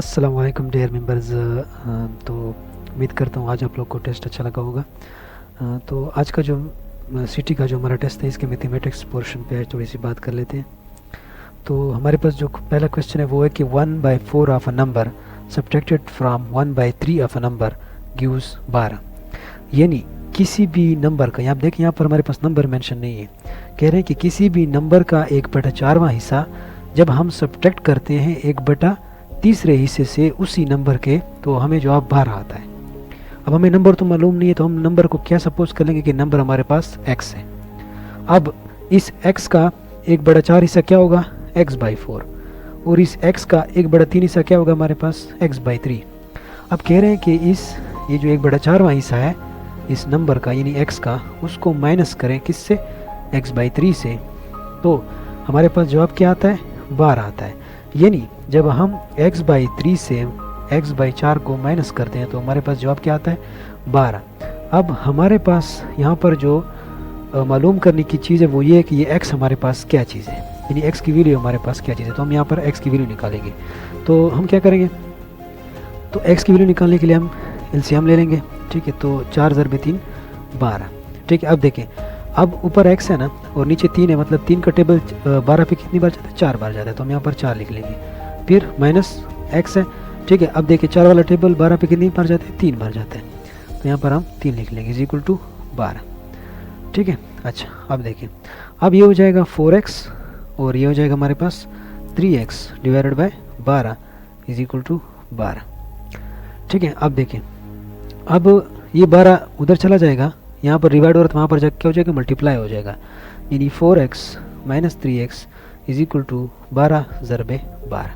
अस्सलाम वालेकुम dear members. तो उम्मीद करता हूँ आज आप लोग को टेस्ट अच्छा लगा होगा। तो आज का जो सिटी का जो हमारा टेस्ट है इसके मैथमेटिक्स पोर्शन पे आज थोड़ी सी बात कर लेते हैं। तो हमारे पास जो पहला क्वेश्चन है वो है कि 1/4 of a number subtracted from 1/3 of a number gives 12। यानी किसी भी नंबर का, यहाँ आप देखें यहाँ पर हमारे पास नंबर मेंशन नहीं है। कह रहे हैं कि किसी भी नंबर का 1/4वां हिस्सा जब हम सब्ट्रैक्ट करते हैं 1/3 हिस्से से उसी नंबर के, तो हमें जवाब 12 आता है। अब हमें नंबर तो मालूम नहीं है, तो हम नंबर को क्या सपोज कर लेंगे कि नंबर हमारे पास x है। अब इस x का 1/4 हिस्सा क्या होगा, x/4, और इस x का 1/3 हिस्सा क्या होगा हमारे पास, x/3। अब कह रहे हैं कि ये जो 1/4वां हिस्सा है इस नंबर का यानी x का, उसको माइनस करें किससे, x/3 से, तो हमारे पास जवाब क्या आता है, 12 आता है। यानी जब हम x/3 से x/4 को माइनस करते हैं तो हमारे पास जवाब क्या आता है, 12। अब हमारे पास यहाँ पर जो मालूम करने की चीज़ है वो ये है कि ये x हमारे पास क्या चीज़ है, यानी x की वैल्यू हमारे पास क्या चीज़ है। तो हम यहाँ पर x की वैल्यू निकालेंगे। तो हम क्या करेंगे, तो x की वैल्यू निकालने के लिए हम एलसीएम ले लेंगे। ठीक है, तो 4 × 3 12। ठीक है, अब देखें, अब ऊपर x है ना और नीचे 3 है, मतलब 3 का टेबल 12 पे कितनी बार जाता है, 4 बार जाता है। तो हम यहाँ पर 4 लिख लेंगे, फिर माइनस x है। ठीक है, अब देखिए 4 वाला टेबल 12 पे कितनी बार जाता है, 3 बार जाता है। तो यहाँ पर हम 3 लिख लेंगे इज इक्वल टू 12। ठीक है, अच्छा अब देखिए, अब ये हो जाएगा 4x और ये हो जाएगा हमारे पास 3x divided by 12 is equal to 12। ठीक है, अब देखिए, अब ये 12 उधर चला जाएगा, यहाँ पर डिवाइड हो रहा था, वहाँ पर जाकर क्या हो जाएगा, मल्टीप्लाई हो जाएगा। यानी 4x minus 3x is equal to 12 × 12।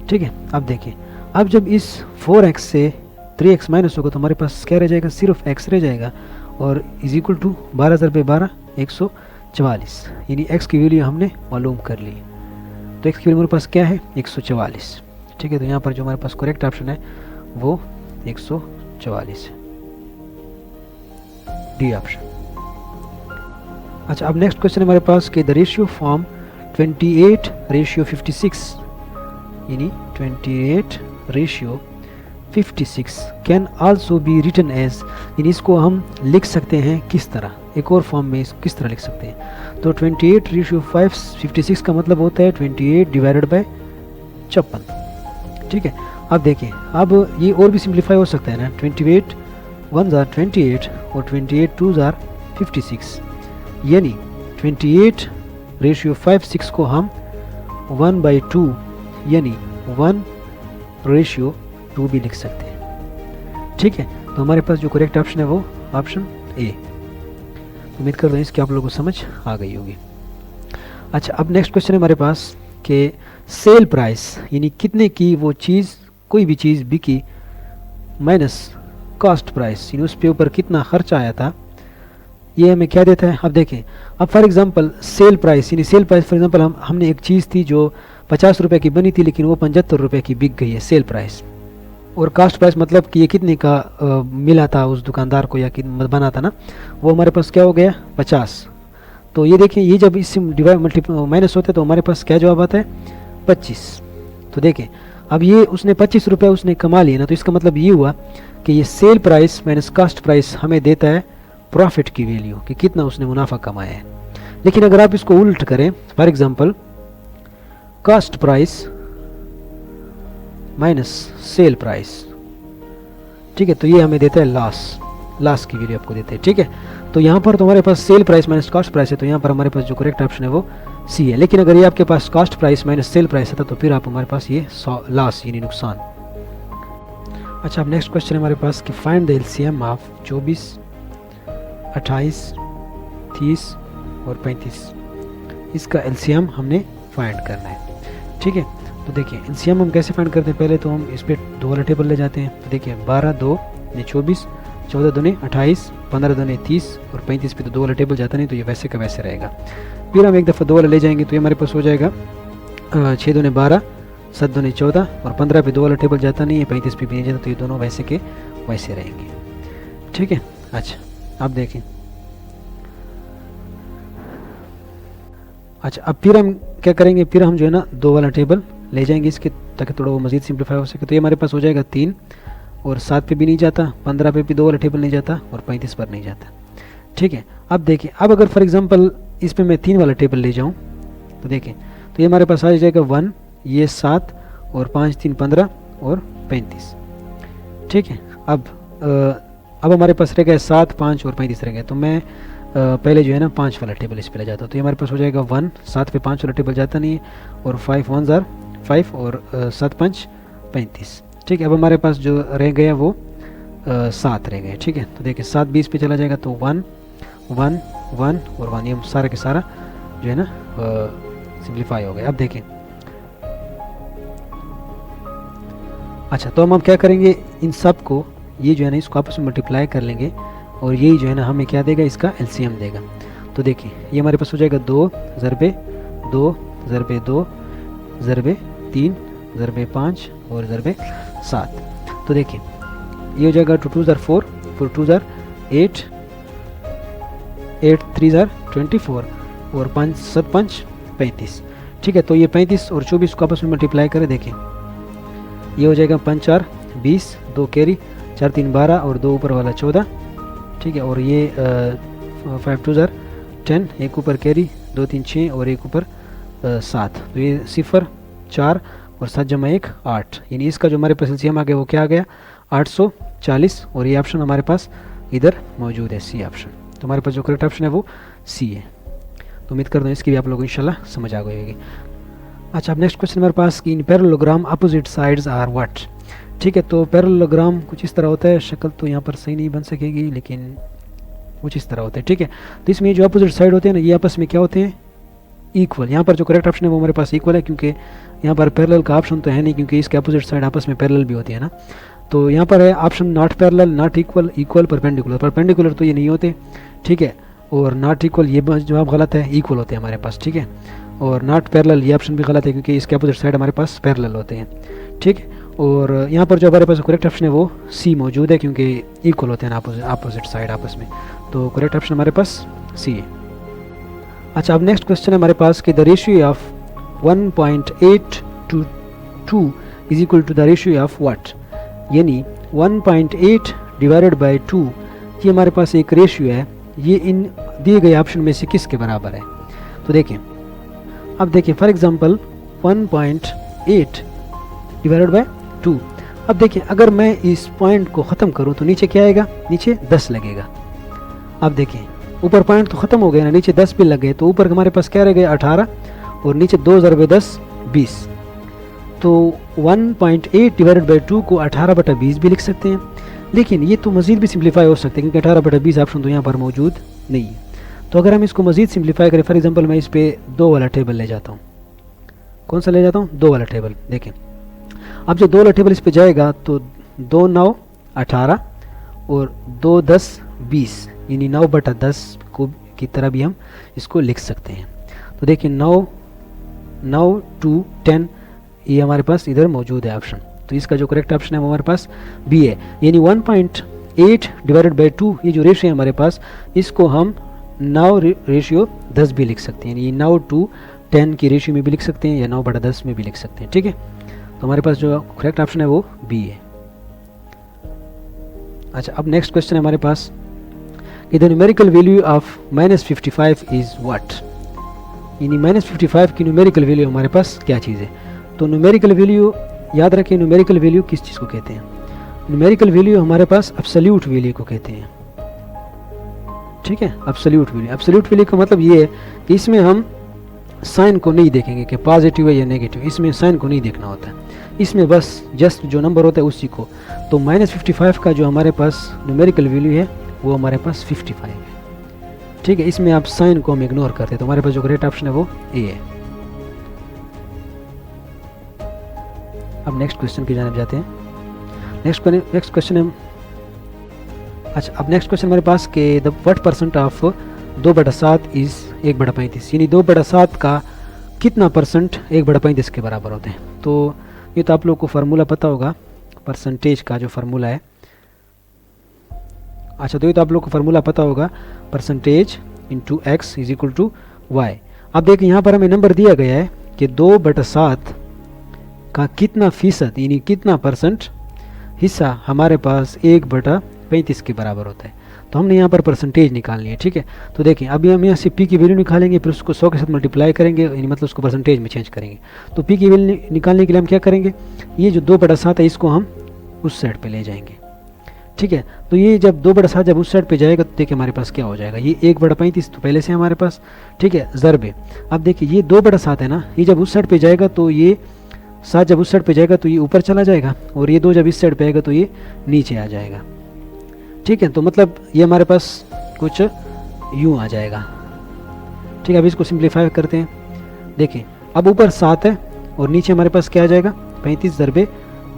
ठीक है, अब देखिए, अब जब इस 4x से 3x माइनस होगा तो हमारे पास क्या रह जाएगा, सिर्फ x रह जाएगा, और इज इक्वल टू 12 × 12 144। यानी x की वैल्यू हमने मालूम कर ली। तो x की वैल्यू हमारे पास क्या है, 144। ठीक है, तो यहाँ पर जो हमारे पास करेक्ट ऑप्शन है वो 144 है, डी ऑप्शन। अच्छा, अब नेक्स्ट क्वेश्चन हमारे पास कि द रेशियो फॉर्म 28:56, यानी 28:56 can also be written as, यानी इसको हम लिख सकते हैं किस तरह, एक और फॉर्म में इसको किस तरह लिख सकते हैं। तो 28:56 का मतलब होता है 28 डिवाइडेड बाय 56। ठीक है, अब देखिए, अब ये और भी सिंप्लीफाई हो सकता है ना, 28 1 जार 28 और 28 2 जार 56, यानी 28:56 को हम 1/2 यानी 1:2 भी लिख सकते हैं। ठीक है, तो हमारे पास जो करेक्ट ऑप्शन है वो ऑप्शन ए। उम्मीद करता हूँ इसकी आप लोगों को समझ आ गई होगी। अच्छा, अब नेक्स्ट क्वेश्चन है हमारे पास कि सेल प्राइस, यानी कितने की वो चीज़, कोई भी चीज़ बिकी, माइनस कॉस्ट प्राइस, यानी उस पे ऊपर कितना खर्चा आया था, ये हमें क्या देता है। अब देखें, अब फॉर एग्जांपल सेल प्राइस, यानी सेल प्राइस फॉर एग्जांपल हमने एक चीज़ थी जो 50 रुपये की बनी थी लेकिन वो 75 रुपये की बिक गई है, सेल प्राइस। और कास्ट प्राइस मतलब कि ये कितने का मिला था उस दुकानदार को या बना था ना, वो हमारे पास क्या हो गया, 50। तो ये देखें, ये जब इससे डिवाइड माइनस होता है तो हमारे पास क्या जवाब आता है, 25। तो देखें, अब ये उसने 25 रुपये उसने कमा लिए ना, तो इसका मतलब ये हुआ कि ये cell price minus cost price हमें देता है प्रॉफिट की वैल्यू, कि कितना उसने मुनाफा कमाया है। लेकिन अगर आप इसको उल्ट करें, for example cast price minus sale price, ठीक है, तो ये हमें देता है लॉस की वैल्यू आपको देते हैं। ठीक है, तो यहाँ पर तो हमारे पास sale price minus cost price है, तो यहाँ पर हमारे पास जो करेक्ट ऑप्शन है वो सी है। लेकिन अगर ये आपके पास cost price minus sale price था तो फिर आप हमारे पास ये लॉस यानी नुकसान। अच्छा, अब नेक्स्ट क्वेश्चन है हमारे पास कि फाइंड द एलसीएम ऑफ 24, 28, 30 और 35। इसका एलसीएम हमने फाइंड करना है। ठीक है, तो देखिए एलसीएम हम कैसे फाइंड करते हैं, पहले तो हम इस पर 2 वाला टेबल ले जाते हैं। तो देखिए 12 2 24, 14 2 28, 15 2 30 और 35 पे तो 2 वाला टेबल जाता नहीं, तो ये वैसे का वैसे रहेगा। फिर हम एक दफ़ा 2 वाला ले जाएंगे तो ये हमारे पास हो जाएगा 6 2 12, 7 2 14 और 15 पे 2 वाला टेबल जाता नहीं है, 35 पे भी नहीं जाता, तो ये दोनों वैसे के वैसे रहेंगे। ठीक है, अच्छा अब देखें, अच्छा अब फिर हम क्या करेंगे, फिर हम जो है ना 2 वाला टेबल ले जाएंगे इसके, ताकि थोड़ा वो मज़ीद सिंप्लीफाई हो सके। तो ये हमारे पास हो जाएगा 3, और 7 पे भी नहीं जाता, 15 पे भी 2 वाला टेबल नहीं जाता, और 35 पर नहीं जाता। ठीक है, अब देखिए, अब अगर फॉर एग्जांपल इस पे मैं 3 वाला टेबल ले जाऊं तो देखिए, तो ये हमारे पास आ जाएगा 1, ये 7, और 5 3 15 और 35। ठीक है, अब हमारे पास रह गए 7, 5 और 35 रह गए। तो मैं पहले जो है ना 5 वाला टेबल इस पे ले जाता हूँ। तो ये हमारे पास हो जाएगा 1, 7 पे 5 वाला टेबल जाता नहीं है, और 5 1 ज़ार 5, और 7 5 35। ठीक है, अब हमारे पास जो रह गया वो 7 रह गए। ठीक है, तो देखिए 7 20 पे चला जाएगा, तो 1 1 1 और 1, ये सारा के सारा जो है ना सिंप्लीफाई हो गया। अब देखें, अच्छा, तो हम क्या करेंगे, इन सब को ये जो है ना इसको आपस में मल्टीप्लाई कर लेंगे, और यही जो है ना हमें क्या देगा, इसका एलसीएम देगा। तो देखिए ये हमारे पास हो जाएगा 2 ज़रबे 2 ज़रबे 2 ज़रबे 3 ज़रबे 5 और ज़रबे 7। तो देखिए ये हो जाएगा 2 2 ज़ार 4, 4 2 ज़ार 8, 8 3 ज़ार 24, और 5 7 5 35। ठीक है, तो ये 35 और 24 को आपस में मल्टीप्लाई करें। देखें ये हो जाएगा 5 4 20, 2 कैरी, 4 3 12 और 2 ऊपर वाला 14। ठीक है, और ये 5 2 ज़ार 10, एक ऊपर कैरी, 2 3 6 और एक ऊपर 7। तो ये 0 4 और 7 जमा 1 8, यानी इसका जो हमारे पास एलसीएम आ गया वो क्या आ गया, 840। और ये ऑप्शन हमारे पास इधर मौजूद है, सी ऑप्शन। तो हमारे पास जो करेक्ट ऑप्शन है वो सी है। तो उम्मीद करता हूँ इसकी भी आप लोगों को इंशाल्लाह समझ आ गई होगी। अच्छा, अब नेक्स्ट क्वेश्चन हमारे पास कि in parallelogram opposite sides are what. ठीक है, तो पैरेललोग्राम कुछ इस तरह होता है, शक्ल तो यहाँ पर सही नहीं बन सकेगी लेकिन कुछ इस तरह होता है। ठीक है, तो इसमें जो अपोजिट साइड होते हैं ना, ये आपस में क्या होते हैं, इक्वल। यहाँ पर जो करेक्ट ऑप्शन है वो हमारे पास इक्वल है, क्योंकि यहाँ पर पैरेलल का ऑप्शन तो है नहीं, क्योंकि इसके अपोजिट साइड आपस में पैरेलल भी होती है ना। तो यहाँ पर है epsilon naught parallel, not equal, equal, perpendicular. Perpendicular तो ये नहीं होते। ठीक है, और नॉट इक्वल ये जवाब गलत है, इक्वल होते हैं हमारे पास। ठीक है, और नॉट पैरेलल ये ऑप्शन भी गलत है, क्योंकि इसके अपोजिट साइड हमारे पास पैरेलल होते हैं। ठीक है, और यहाँ पर जो हमारे पास करेक्ट ऑप्शन है वो सी मौजूद है, क्योंकि इक्वल होते हैं अपोजिट साइड आपस में। तो करेक्ट ऑप्शन हमारे पास सी है। अच्छा, अब नेक्स्ट क्वेश्चन है हमारे पास कि the ratio of 1.8 to 2 is equal to the ratio of what. यानी 1.8 डिवाइडेड बाई 2 ये हमारे पास एक रेशियो है, ये इन दिए गए ऑप्शन में से किसके बराबर है। तो देखिए, अब देखिए फॉर एग्जांपल 1.8 डिवाइडेड बाई 2। अब देखिए अगर मैं इस पॉइंट को ख़त्म करूं तो नीचे क्या आएगा, नीचे 10 लगेगा। अब देखिए ऊपर पॉइंट तो ख़त्म हो गया ना, नीचे 10 भी लग गए, तो ऊपर हमारे पास क्या रह गया 18, और नीचे 2 ज़रबे 10 20। तो 1.8 डिवाइडेड बाई 2 को 18/20 भी लिख सकते हैं, लेकिन ये तो मज़ीद भी सिंप्लीफाई हो सकते हैं, क्योंकि 18/20 ऑप्शन तो यहाँ पर मौजूद नहीं है। तो अगर हम इसको मज़ीद सिंप्लीफाई करें, फॉर एग्जांपल मैं इस पर 2 वाला टेबल ले जाता हूँ। कौन सा ले जाता हूँ, 2 वाला टेबल। देखें अब जो 2 वाला टेबल इस पर जाएगा तो 2 9 18 और 2 10 20, यानी 9/10 को की तरह भी हम इसको लिख सकते हैं। तो देखिए 9 9 2 10 ये हमारे पास इधर मौजूद है ऑप्शन। तो इसका जो करेक्ट ऑप्शन है वो हमारे पास बी है, यानी 1.8 डिवाइडेड बाई 2 ये जो रेशियो है हमारे पास, इसको हम 9 रेशियो 10 भी लिख सकते हैं, यानी 9 to 10 की रेशियो में भी लिख सकते हैं, या 9/10 में भी लिख सकते हैं। ठीक है, तो हमारे पास जो करेक्ट ऑप्शन है वो बी है। अच्छा, अब नेक्स्ट क्वेश्चन है हमारे पास कि the numerical value of -55 is what. यानी -55 की न्यूमेरिकल वैल्यू हमारे पास क्या चीज़ है। तो न्यूमेरिकल वैल्यू याद रखें, न्यूमेरिकल वैल्यू किस चीज़ को कहते हैं। न्यूमेरिकल वैल्यू हमारे पास एब्सोल्यूट वैल्यू को कहते हैं। ठीक है, एब्सोल्यूट वैल्यू। एब्सोल्यूट वैल्यू का मतलब ये है कि इसमें हम साइन को नहीं देखेंगे कि पॉजिटिव है या नेगेटिव, इसमें साइन को नहीं देखना होता है, इसमें बस जस्ट जो नंबर होता है उसी को। तो -55 का जो हमारे पास न्यूमेरिकल वैल्यू है वो हमारे पास 55 है। ठीक है, इसमें आप साइन को हम इग्नोर करते हैं, तो हमारे पास जो करेक्ट ऑप्शन है वो ए है। अब नेक्स्ट क्वेश्चन की जानिब जाते हैं। नेक्स्ट क्वेश्चन है, अच्छा अब नेक्स्ट क्वेश्चन हमारे पास के the what percent of 2/7 is 1/35, यानी 2/7 का कितना परसेंट 1/35 के बराबर होते हैं। तो ये तो आप लोग को फार्मूला पता होगा, परसेंटेज का जो फार्मूला है। अच्छा, तो ये तो आप लोग को फार्मूला पता होगा, percentage into x is equal to y. अब देखिए यहाँ पर हमें नंबर दिया गया है कि 2/7 का कितना फीसद यानी कितना परसेंट हिस्सा हमारे पास 1/35 के बराबर होता है। तो हमने यहाँ पर परसेंटेज निकालनी है, ठीक है। तो देखिए अभी हम यहाँ से पी की वैल्यू निकालेंगे, फिर उसको 100 के साथ मल्टीप्लाई करेंगे, यानी मतलब उसको परसेंटेज में चेंज करेंगे। तो पी की वैल्यू निकालने के लिए हम क्या करेंगे, ये जो 2/7 है इसको हम उस साइड पे ले जाएंगे, ठीक है। तो ये जब 2/7 जब उस साइड पे जाएगा तो देखिए हमारे पास क्या हो जाएगा, ये 1/35 तो पहले से हमारे पास, ठीक है, ज़रबे। अब देखिए ये 2/7 है ना, ये जब उस साइड पे जाएगा तो ये 7 जब उस साइड पे जाएगा तो ये ऊपर चला जाएगा, और ये 2 जब इस साइड पे आएगा तो ये नीचे आ जाएगा, ठीक है। तो मतलब ये हमारे पास कुछ यूँ आ जाएगा, ठीक है। अब इसको सिंप्लीफाई करते हैं। देखिए अब ऊपर 7 है और नीचे हमारे पास क्या आ जाएगा, 35 ज़रबे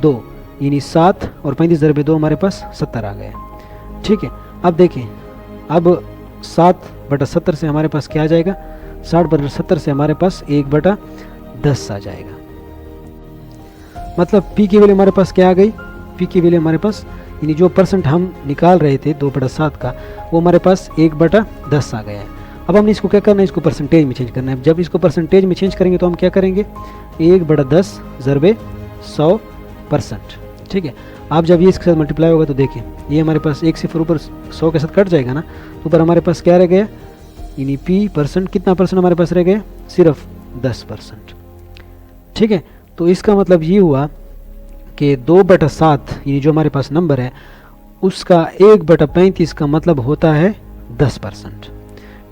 2, यानी 7 और 35 ज़रबे 2 हमारे पास 70 आ गया, ठीक है। अब देखिए अब 7/70 से हमारे पास क्या आ जाएगा, 60/70 से हमारे पास 1/10 आ जाएगा। मतलब पी की वैल्यू हमारे पास क्या आ गई, पी की वैल्यू हमारे पास यानी जो परसेंट हम निकाल रहे थे 2/7 का, वो हमारे पास 1/10 आ गया है। अब हमने इसको क्या करना है, इसको परसेंटेज में चेंज करना है। जब इसको परसेंटेज में चेंज करेंगे तो हम क्या करेंगे, 1/10 ज़रबे 100%, ठीक है। आप जब ये इसके साथ मल्टीप्लाई होगा तो देखिए ये हमारे पास एक सिफर ऊपर 100 के साथ कट जाएगा ना, तो ऊपर हमारे पास क्या रह गया, यानी पी परसेंट कितना परसेंट हमारे पास रह गया, सिर्फ 10%, ठीक है। तो इसका मतलब ये हुआ कि 2/7 यानी जो हमारे पास नंबर है उसका 1/35 का मतलब होता है 10%,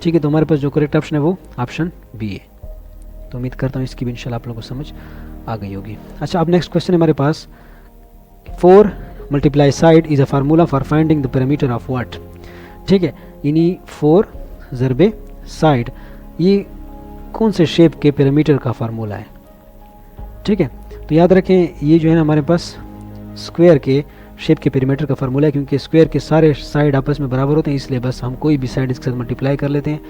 ठीक है। तो हमारे पास जो करेक्ट ऑप्शन है वो ऑप्शन बी है। तो उम्मीद करता हूँ इसकी भी इंशाल्लाह आप लोगों को समझ आ गई होगी। अच्छा अब नेक्स्ट क्वेश्चन है हमारे पास, 4 multiply side is a formula for finding the parameter of what, ठीक है। यानी 4 ज़रबे साइड ये कौन से शेप के पैरामीटर का फार्मूला है, ठीक है। तो याद रखें ये जो है ना हमारे पास स्क्वायर के शेप के पैरामीटर का फार्मूला है, क्योंकि स्क्वायर के सारे साइड आपस में बराबर होते हैं, इसलिए बस हम कोई भी साइड इसके साथ मल्टीप्लाई कर लेते हैं,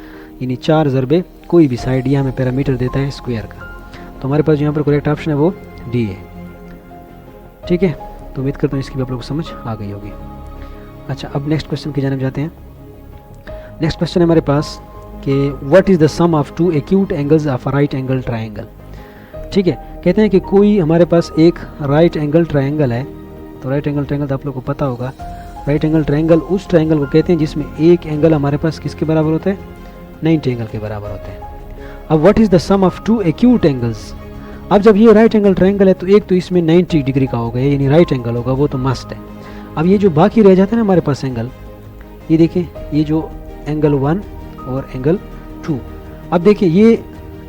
यानी 4 ज़रबे कोई भी साइड, ये हमें पैरामीटर देता है स्क्वायर का। तो हमारे पास यहाँ पर करेक्ट ऑप्शन है वो डी है, ठीक है। तो उम्मीद करता हूँ इसकी भी आप लोगों को समझ आ गई होगी। अच्छा अब नेक्स्ट क्वेश्चन की जानिब जाते हैं। नेक्स्ट क्वेश्चन है हमारे पास कि what is the sum of 2 acute angles of a right angle triangle, ठीक है। कहते हैं कि कोई हमारे पास एक राइट एंगल ट्राइंगल है। तो राइट एंगल ट्राइंगल तो आप लोग को पता होगा, राइट एंगल ट्राइंगल उस ट्राइंगल को कहते हैं जिसमें एक एंगल हमारे पास किसके बराबर होता है, 90 एंगल के बराबर होता है। अब what is the sum of 2 acute angles. अब जब ये राइट एंगल ट्राइंगल है तो एक तो इसमें 90 डिग्री का होगा, यानी राइट एंगल होगा, वो तो मस्ट है। अब ये जो बाकी रह जाते हैं ना हमारे पास एंगल, ये देखिए ये जो एंगल 1 और एंगल 2। अब देखिए ये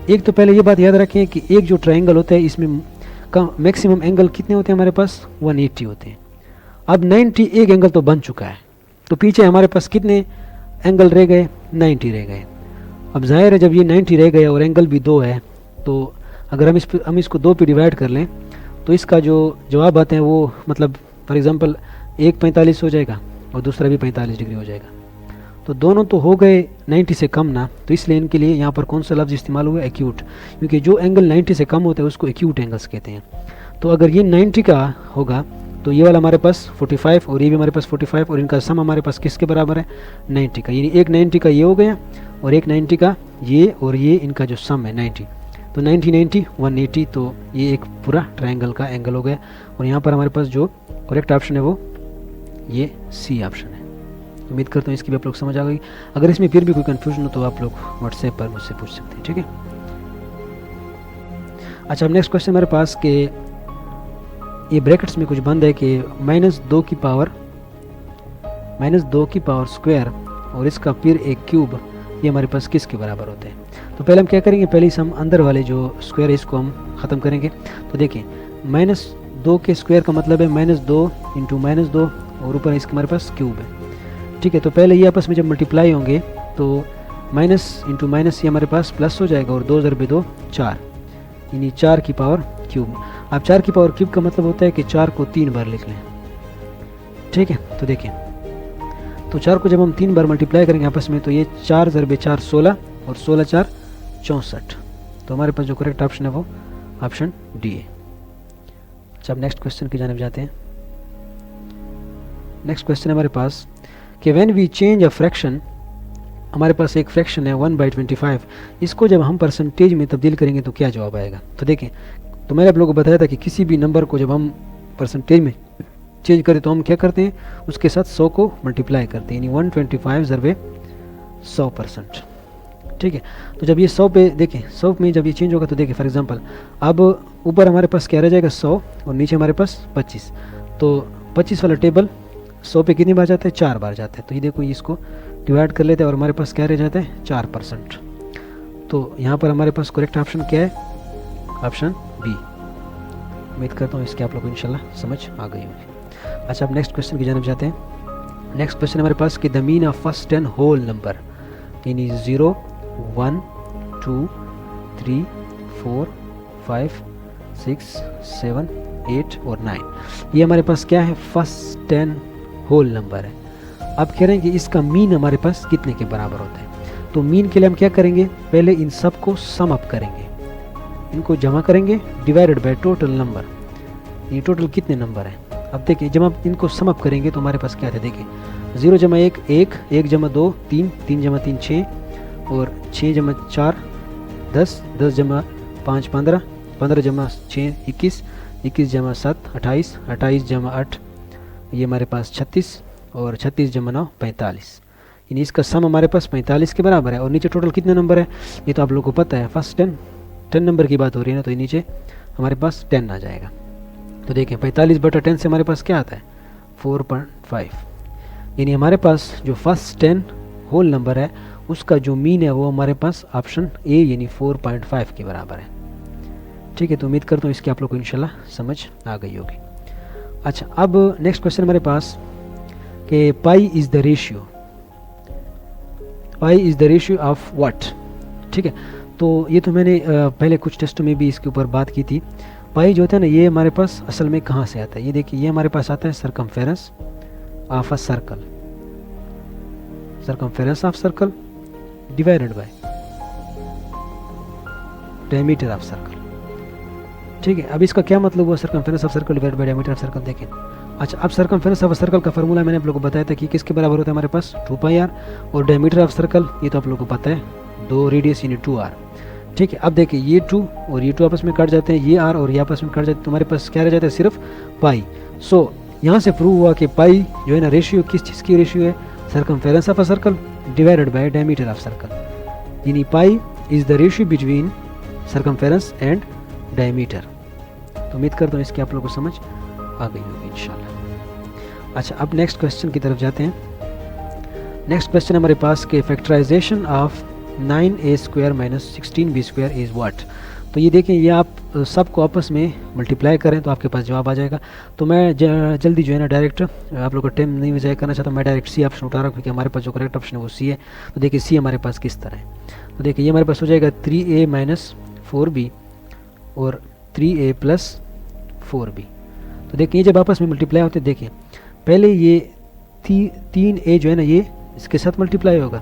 एक तो पहले ये बात याद रखें कि एक जो ट्राइंगल होता है इसमें का मैक्सिमम एंगल कितने होते हैं हमारे पास, 180 होते हैं। अब 90 एक एंगल तो बन चुका है, तो पीछे हमारे पास कितने एंगल रह गए, 90 रह गए। अब जाहिर है जब ये 90 रह गए और एंगल भी 2 है, तो अगर हम इसको 2 पे डिवाइड कर लें तो इसका जो जवाब आते हैं वो मतलब फॉर एग्ज़ाम्पल एक 45 हो जाएगा और दूसरा भी 45 डिग्री हो जाएगा। तो दोनों तो हो गए 90 से कम ना, तो इसलिए इनके लिए यहाँ पर कौन सा लफ्ज़ इस्तेमाल हुआ, एक्यूट, क्योंकि जो एंगल 90 से कम होता है उसको एक्यूट एंगल्स कहते हैं। तो अगर ये 90 का होगा तो ये वाला हमारे पास 45 और ये भी हमारे पास 45 और इनका सम हमारे पास किसके बराबर है, 90 का, यानी एक 90 का ये हो गया और एक 90 का ये, और ये इनका जो सम है 90, तो 90 90 180, तो ये एक पूरा ट्रायंगल का एंगल हो गया। और यहाँ पर हमारे पास जो करेक्ट ऑप्शन है वो ये सी ऑप्शन है। उम्मीद करता हूँ इसकी भी आप लोग समझ आ गई। अगर इसमें फिर भी कोई कन्फ्यूजन हो तो आप लोग व्हाट्सएप पर मुझसे पूछ सकते हैं, ठीक है। अच्छा अब नेक्स्ट क्वेश्चन मेरे पास कि ये ब्रैकेट्स में कुछ बंद है कि -2 की पावर स्क्वायर और इसका फिर एक क्यूब, ये हमारे पास किसके बराबर होते हैं। तो पहले हम क्या करेंगे, पहले हम अंदर वाले जो स्क्वायर है इसको हम ख़त्म करेंगे। तो देखिए -2 के स्क्वायर का मतलब है -2 × -2 और ऊपर इसके हमारे पास क्यूब है, ठीक है। तो पहले ये आपस में जब मल्टीप्लाई होंगे तो माइनस इंटू माइनस ये हमारे पास प्लस हो जाएगा और 2 × 2 4, यानी 4 की पावर क्यूब। अब 4 की पावर क्यूब का मतलब होता है कि 4 को 3 बार लिख लें, ठीक है। तो देखिए तो 4 को जब हम 3 बार मल्टीप्लाई करेंगे आपस में तो ये 4 × 4 16 और 16 × 4 64। तो हमारे पास जो करेक्ट ऑप्शन है वो ऑप्शन डी है। अच्छा अब नेक्स्ट क्वेश्चन की जानिब जाते हैं। नेक्स्ट क्वेश्चन है हमारे पास कि when we change a fraction, हमारे पास एक फ्रैक्शन है 1/25, इसको जब हम परसेंटेज में तब्दील करेंगे तो क्या जवाब आएगा। तो देखें तो मैंने आप लोगों को बताया था कि किसी भी नंबर को जब हम परसेंटेज में चेंज करें तो हम क्या करते हैं, उसके साथ 100 को मल्टीप्लाई करते हैं, यानी 125 ज़रबे 100%। ठीक है, तो जब ये 100 पे देखें, 100 में जब ये चेंज होगा तो देखिए फॉर एग्जांपल अब ऊपर हमारे पास क्या रह जाएगा 100 और नीचे हमारे पास 25, तो 25 वाला टेबल 100 पे कितनी बार जाते हैं, 4 बार जाते हैं। तो ये देखो इसको डिवाइड कर लेते हैं और हमारे पास क्या रह जाता है 4%। तो यहाँ पर हमारे पास करेक्ट ऑप्शन क्या है, ऑप्शन बी। उम्मीद करता हूँ इसके आप लोग को इंशाल्लाह समझ आ गई होगी। अच्छा, अब नेक्स्ट क्वेश्चन की जानब जाते हैं। नेक्स्ट क्वेश्चन हमारे पास कि the mean of first 10 whole number, यानी 0 1 2 3 4 5 6 7 8 और 9, ये हमारे पास क्या है, फर्स्ट 10 होल नंबर है। अब कह रहे हैं कि इसका मीन हमारे पास कितने के बराबर होता है। तो मीन के लिए हम क्या करेंगे, पहले इन सब को सम अप करेंगे, इनको जमा करेंगे डिवाइडेड बाय टोटल नंबर, ये टोटल कितने नंबर हैं। अब देखिए जब हम इनको सम अप करेंगे तो हमारे पास क्या था, देखिए 0 जमा 1 1, 1 जमा 2 3, 3 जमा 3 6 और 6 जमा 4 10, 10 जमा 5 15, 15 जमा 6 21, 21 जमा 7 28, 28 जमा 8 ये हमारे पास 36 और 36 जमा 9 45, यानी इसका सम हमारे पास 45 के बराबर है। और नीचे टोटल कितने नंबर है ये तो आप लोगों को पता है, फर्स्ट 10 नंबर की बात हो रही है ना, तो ये नीचे हमारे पास 10 आ जाएगा। तो देखें 45/10 से हमारे पास क्या आता है 4.5, यानी हमारे पास जो फर्स्ट 10 होल नंबर है उसका जो मीन है वो हमारे पास ऑप्शन ए यानी 4.5 के बराबर है। ठीक है, तो उम्मीद करता हूँ इसकी आप लोग को इंशाल्लाह समझ आ गई होगी। अच्छा, अब नेक्स्ट क्वेश्चन हमारे पास कि pi is the ratio, pi is the ratio of what. ठीक है, तो ये तो मैंने पहले कुछ टेस्टों में भी इसके ऊपर बात की थी। पाई जो होता है ना, ये हमारे पास असल में कहाँ से आता है, ये देखिए ये हमारे पास आता है circumference of a circle, circumference of circle divided by diameter of circle. ठीक है, अब इसका क्या मतलब हुआ, circumference of circle divided by diameter of circle. देखें अच्छा, अब सरकमफेरेंस ऑफ सर्कल का फार्मूला मैंने आप लोगों को बताया था कि किसके बराबर होता है हमारे पास 2πr, और डायमीटर ऑफ सर्कल ये तो आप लोगों को पता है 2 रेडियस यानी 2r। ठीक है, अब देखिए ये 2 और ये 2 आपस में कट जाते हैं, ये r और ये आपस में कट जाते हैं, तो हमारे पास क्या रह जाता है सिर्फ पाई। सो यहाँ से प्रूव हुआ कि पाई जो है ना रेशियो किस चीज़ की रेशियो है, circumference of a circle divided by diameter of circle, यानी pi is the ratio between circumference and diameter. तो उम्मीद करता हूँ इसकी आप लोगों को समझ आ गई होगी इंशाल्लाह। अच्छा, अब नेक्स्ट क्वेश्चन की तरफ जाते हैं। नेक्स्ट क्वेश्चन हमारे पास के factorization of 9a² - 16b² is what. तो ये देखें, ये आप सबको आपस में मल्टीप्लाई करें तो आपके पास जवाब आ जाएगा। तो मैं जल्दी जो है ना डायरेक्ट आप लोगों का टाइम नहीं ज़ाया करना चाहता, मैं डायरेक्ट सी ऑप्शन उठा रहा हूँ क्योंकि हमारे पास जो करेक्ट ऑप्शन है वो सी है। तो देखिए सी हमारे पास किस तरह है, तो देखिए ये हमारे पास हो जाएगा 3a - 4b और 3a + 4b। तो देखिए जब आपस में मल्टीप्लाई होते हैं, देखिए पहले ये 3a जो है ना ये इसके साथ मल्टीप्लाई होगा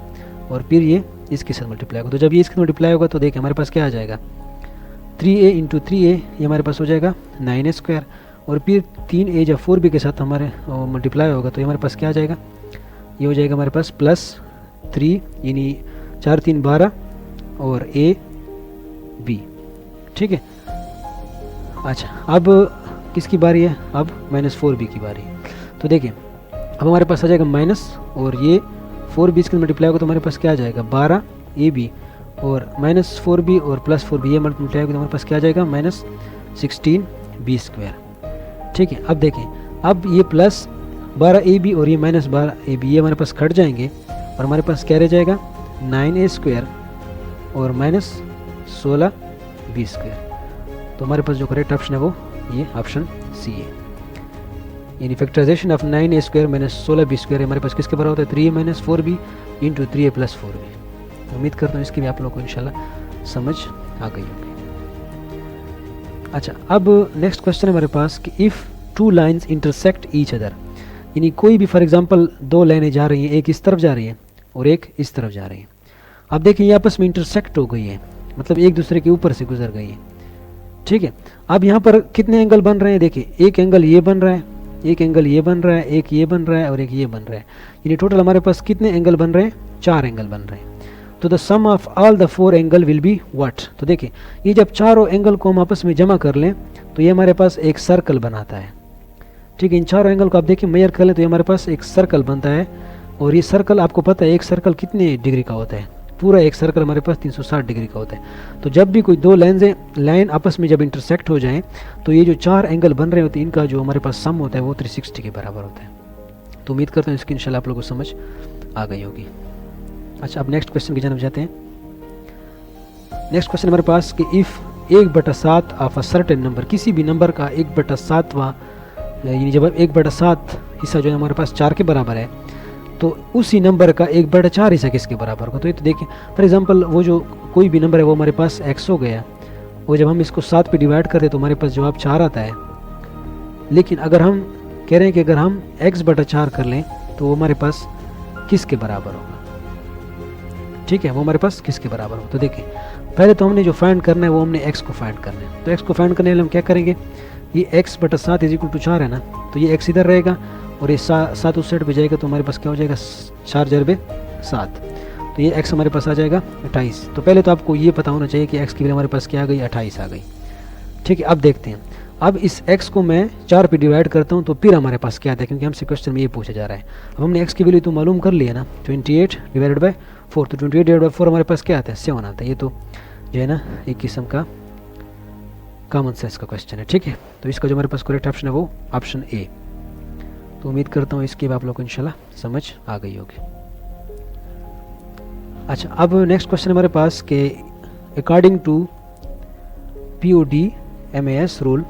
और फिर ये इसके साथ मल्टीप्लाई होगा। तो जब ये इसके मल्टीप्लाई होगा तो देखिए हमारे पास क्या आ जाएगा 3a × 3a, ये हमारे पास हो जाएगा 9a², और फिर 3a जब 4b के साथ हमारे मल्टीप्लाई होगा तो ये हमारे पास क्या आ जाएगा, ये हो जाएगा हमारे पास +3 यानी 4 3 12 और ab। ठीक है, अच्छा अब किसकी बारी है, अब -4b की बारी है। तो देखिए अब हमारे पास आ जाएगा माइनस और ये 4b इसके मल्टीप्लाई होगा तो हमारे पास क्या आ जाएगा 12ab और -4b और +4b ये मल्टीप्लाई होगा तो हमारे पास क्या आ जाएगा -16b²। ठीक है, अब देखिए अब ये +12ab और ये -12ab ये हमारे पास कट जाएंगे और हमारे पास क्या रह जाएगा 9a² और -16b²। तो हमारे पास जो करेक्ट ऑप्शन है वो ये ऑप्शन सी है, यानी फैक्टराइजेशन ऑफ 9a² - 16b² हमारे पास किसके बराबर होता है 3a - 4b × 3a + 4b। उम्मीद करता हूँ इसकी भी आप लोगों को इंशाल्लाह समझ आ गई होगी। अच्छा, अब नेक्स्ट क्वेश्चन है हमारे पास कि if 2 lines intersect each other, यानी कोई भी फॉर एग्जांपल 2 लाइनें जा रही हैं, एक इस तरफ जा रही है और एक इस तरफ जा रही है। अब देखिए ये आपस में इंटरसेक्ट हो गई है, मतलब एक दूसरे के ऊपर से गुजर गई है। ठीक है, अब यहाँ पर कितने एंगल बन रहे हैं, देखिए एक एंगल ये बन रहा है, एक एंगल ये बन रहा है, एक ये बन रहा है और एक ये बन रहा है, यानी टोटल हमारे पास कितने एंगल बन रहे हैं 4 एंगल बन रहे हैं। तो तो the sum of all the 4 angle will be what. तो देखिए ये जब चारों एंगल को हम आपस में जमा कर लें तो ये हमारे पास एक सर्कल बनाता है। ठीक है, इन चारों एंगल को आप देखिए मेजर कर लें तो ये हमारे पास एक सर्कल बनता है। और ये सर्कल आपको पता है एक सर्कल कितने डिग्री का होता है, पूरा एक सर्कल हमारे पास 360 डिग्री का होता है। तो जब भी कोई दो लाइन आपस में जब इंटरसेक्ट हो जाएं तो ये जो 4 एंगल बन रहे होते हैं इनका जो हमारे पास सम होता है वो 360 के बराबर होता है। तो उम्मीद करता हूँ इसकी इंशाल्लाह आप लोगों को समझ आ गई होगी। अच्छा, अब नेक्स्ट क्वेश्चन की जानब जाते हैं। नेक्स्ट क्वेश्चन हमारे पास कि if 1/7 of a certain number, किसी भी नंबर का 1/7वां यानी जब 1/7 हिस्सा जो है हमारे पास 4 के बराबर है तो उसी नंबर का 1/4 हिस्सा किसके बराबर होगा। तो ये तो देखिए फॉर एग्जांपल वो जो कोई भी नंबर है वो हमारे पास x हो गया, वो जब हम इसको 7 पे डिवाइड करते तो हमारे पास जवाब 4 आता है। लेकिन अगर हम कह रहे हैं कि अगर हम x/4 कर लें तो वो हमारे पास किसके बराबर होगा। ठीक है, वो हमारे पास किसके बराबर होगा। तो देखिए पहले तो हमने जो फाइंड करना है वो हमने x को फाइंड करना है। तो x को फाइंड करने के लिए हम क्या करेंगे, ये x/7 = 4 है ना, तो ये x इधर रहेगा और ये 7 उस साइड पे जाएगा तो हमारे पास क्या हो जाएगा 4 × 7, तो ये x हमारे पास आ जाएगा 28। तो पहले तो आपको ये पता होना चाहिए कि x की वैल्यू हमारे पास क्या आ गई, 28 आ गई। ठीक है, अब देखते हैं, अब इस x को मैं 4 पे डिवाइड करता हूँ तो फिर हमारे पास क्या आता है, क्योंकि हमसे क्वेश्चन में ये पूछा जा रहा है। अब हमने x की वैल्यू तो मालूम कर लिया ना, 28/4, तो 28/4 हमारे पास क्या आता है, 7 आता है। ये तो जो है ना एक किस्म का कॉमन सेंस का क्वेश्चन है। ठीक है, तो इसका जो हमारे पास करेक्ट ऑप्शन है वो ऑप्शन ए। तो उम्मीद करता हूँ इसकी आप लोग को इंशाल्लाह समझ आ गई होगी। अच्छा, अब नेक्स्ट क्वेश्चन हमारे पास के अकॉर्डिंग टू POD/MAS रूल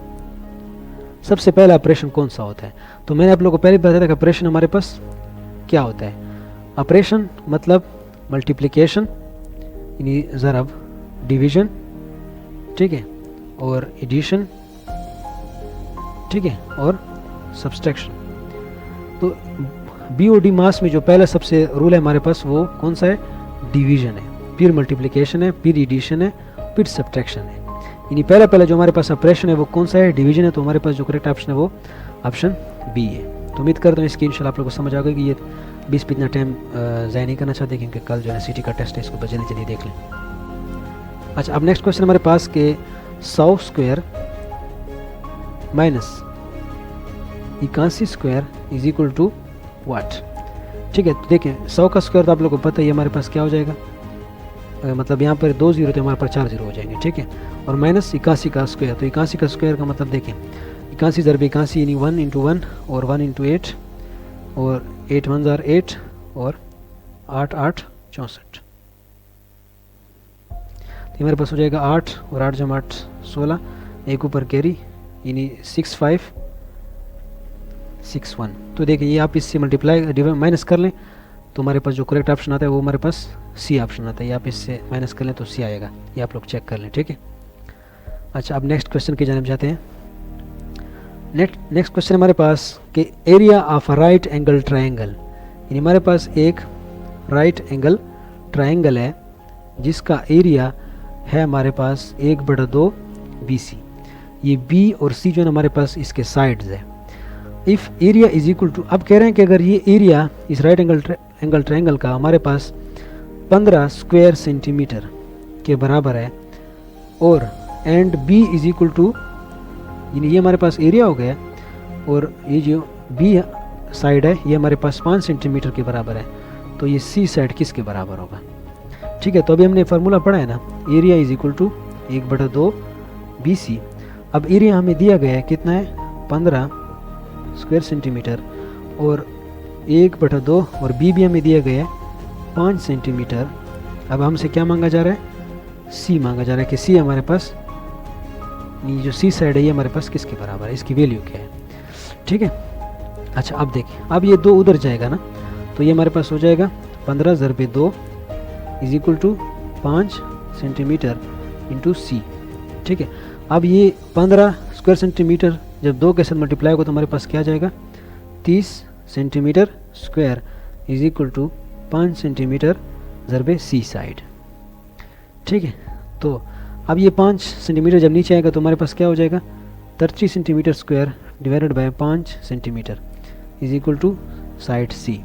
सबसे पहला ऑपरेशन कौन सा होता है। तो मैंने आप लोगों को पहले बताया था कि ऑपरेशन हमारे पास क्या होता है। ऑपरेशन मतलब मल्टीप्लिकेशन यानी ज़रब, डिवीज़न, ठीक है, और एडिशन, ठीक है, और सब्सट्रैक्शन। तो BOD मास में जो पहला सबसे रूल है हमारे पास वो कौन सा है, डिवीज़न है, फिर मल्टीप्लिकेशन है, फिर एडिशन है, फिर सब्सट्रैक्शन है। यानी पहला जो हमारे पास ऑपरेशन है वो कौन सा है, डिवीज़न है। तो हमारे पास जो करेक्ट ऑप्शन है वो ऑप्शन बी है। तो उम्मीद करता हूँ इसकी इंशाल्लाह आप लोगों को समझ आ गई कि ये 20 पे इतना टाइम ज़ाया नहीं करना चाहते क्योंकि कल जो है सिटी का टेस्ट है, इसको बचने चलिए देख लें। अच्छा, अब नेक्स्ट क्वेश्चन हमारे पास के 100 square minus 81 square is equal to what. ठीक है, तो देखें 100 का स्क्वायर तो आप लोगों को पता है हमारे पास क्या हो जाएगा, मतलब यहाँ पर 2 0 तो हमारे पास 4 0 हो जाएंगे। ठीक है, और माइनस 81 का स्क्वायर, तो 81 का स्क्वायर का मतलब देखें 81 × 81 यानी 1 × 1 और 1 × 8 और 8 1 = 8 और 8 8 64। तो हमारे पास हो जाएगा 8 और 8 × 8 16, एक ऊपर कैरी यानी 6 5 6 1। तो देखिए ये आप इससे मल्टीप्लाई माइनस कर लें तो हमारे पास जो करेक्ट ऑप्शन आता है वो हमारे पास सी ऑप्शन आता है। ये आप इससे माइनस कर लें तो सी आएगा, ये आप लोग चेक कर लें। ठीक है, अच्छा, अब नेक्स्ट क्वेश्चन की जानिब जाते हैं। नेक्स्ट क्वेश्चन हमारे पास कि area of a right angle triangle, यानी हमारे पास एक राइट एंगल ट्रायंगल है जिसका एरिया है हमारे पास 1/2 BC। ये B और C जो है हमारे पास इसके साइड्स है। If area is equal to, अब कह रहे हैं कि अगर ये एरिया इस राइट एंगल ट्रायंगल का हमारे पास 15 स्क्वायर सेंटीमीटर के बराबर है और and B is equal to, यानी ये हमारे पास एरिया हो गया और ये जो B साइड है ये हमारे पास 5 सेंटीमीटर के बराबर है, तो ये C साइड किसके बराबर होगा। ठीक है, तो अभी हमने फार्मूला पढ़ा है ना, area is equal to 1/2 BC। अब एरिया हमें दिया गया है कितना है, 15 स्क्वायर सेंटीमीटर और 1/2 और B भी हमें दिया गया है 5 सेंटीमीटर। अब हमसे क्या मांगा जा रहा है, C मांगा जा रहा है कि C हमारे पास, ये जो C साइड है ये हमारे पास किसके बराबर है, इसकी वैल्यू क्या है। ठीक है, अच्छा, अब देखिए, अब ये 2 उधर जाएगा ना, तो ये हमारे पास हो जाएगा 15 × 2 is equal to 5 centimetre into C। ठीक है, अब ये 15 स्क्वायर सेंटीमीटर जब 2 के साथ मल्टीप्लाई होगा तो हमारे पास क्या आ जाएगा, 30 centimetre square is equal to 5 centimetre ज़रबे C साइड। ठीक है, तो अब ये 5 सेंटीमीटर जब नीचे आएगा तो हमारे पास क्या हो जाएगा, 30 centimetre square divided by 5 centimetre is equal to side C।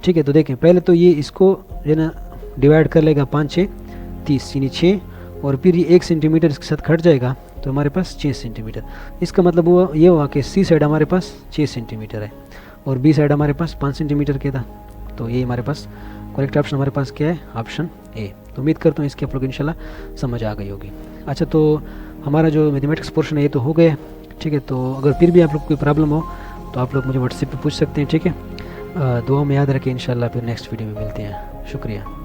ठीक है, तो देखें पहले तो ये इसको जो है ना डिवाइड कर लेगा 5 6 30 यानी 6, और फिर ये 1 सेंटीमीटर इसके साथ कट जाएगा तो हमारे पास 6 सेंटीमीटर। इसका मतलब हुआ ये हुआ कि सी साइड हमारे पास 6 सेंटीमीटर है और बी साइड हमारे पास 5 सेंटीमीटर के था। तो ये हमारे पास करेक्ट ऑप्शन हमारे पास क्या है, ऑप्शन ए। तो उम्मीद करता हूँ इसकी आप लोग इंशाल्लाह समझ आ गई होगी। अच्छा, तो हमारा जो मैथमेटिक्स पोर्शन है ये तो हो गया, ठीक है। तो अगर फिर भी आप लोग कोई प्रॉब्लम हो तो आप लोग मुझे व्हाट्सएप पे पूछ सकते हैं, ठीक है। दुआ में याद रखें, इंशाल्लाह फिर नेक्स्ट वीडियो में मिलते हैं। शुक्रिया।